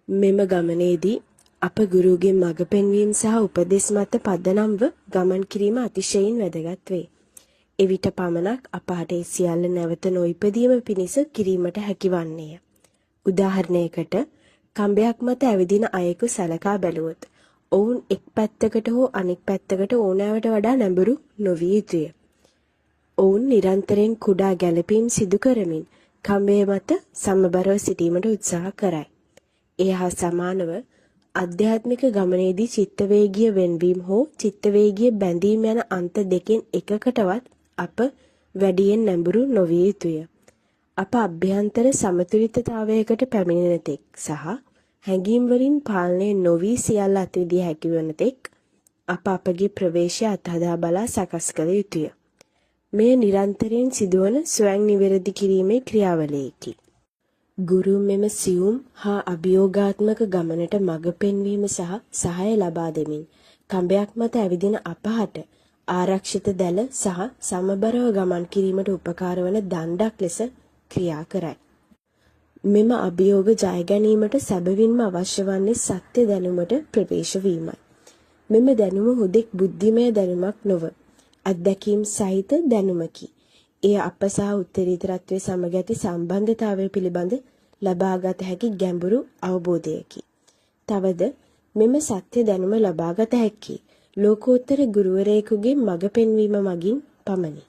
මෙම ගමනේදී අප ගුරුගේ මඟ පෙන්වීම සහ උපදෙස් මත පදනම්ව ගමන් කිරීම අතිශයින් වැදගත් වේ. එවිට පමණක් අපාට ඒ සියල්ල නැවත නොඉපදීම පිණිස කිරීමට හැකිවන්නේය. උදාහරණයකට කඹයක් මත ඇවිදින අයෙකු සලකා බැලුවොත් ඔවුන් එක් පැත්තකට හෝ අනෙක් පැත්තකට ඕනෑවට වඩා නැඹුරු නොවිය යුතුය. ඔවුන් නිරන්තරයෙන් කුඩා ගැළපීම් සිදු කරමින් කඹය මත සමබරව සිටීමට උත්සාහ කරයි. ඒ හා සමානව අධ්‍යාත්මික ගමනේදී චිත්තවේගීය වෙන්වීම හෝ චිත්තවේගීය බැඳීම යන අන්ත දෙකෙන් එකකටවත් අප වැඩියෙන් නැඹුරු නොවිය යුතුය. අප අභ්‍යන්තර සමතුලිතතාවයකට පැමිණෙන තෙක් සහ හැඟීම් වලින් පාලනය නොවි සියල්ල අත්විදිය හැකි වන තෙක් අප අපගේ ප්‍රවේශය අත්හදා බලා සකස් කළ යුතුය. මෙය නිරන්තරයෙන් සිදුවන ස්වයං නිවැරදි කිරීමේ ක්‍රියාවලියකි. ගුරු මෙම සියුම් හා අභියෝගාත්මක ගමනට මඟ පෙන්වීම සහ සහාය ලබා දෙමින් කඹයක් මත ඇවිදින අපහට ආරක්ෂිත දැල සහ සමබරව ගමන් කිරීමට උපකාර වන දණ්ඩක් ලෙස ක්‍රියා කරයි. මෙම අභියෝග ජය ගැනීමට සැබවින්ම අවශ්‍ය වන්නේ සත්‍ය දැනුමට ප්‍රවේශ වීමයි. මෙම දැනුම හුදෙක් බුද්ධිමය දැනුමක් නොව අත්දැකීම් සහිත දැනුමකි. එය අප සහ උත්තරීතරත්වයේ සමග ඇති සම්බන්ධතාවය පිළිබඳ ලබාගත හැකි ගැඹුරු අවබෝධයකි. තවද මෙම සත්‍ය දැනුම ලබාගත හැකි ලෝකෝත්තර ගුරුවරයෙකුගේ මඟ පෙන්වීම මගින් පමණි.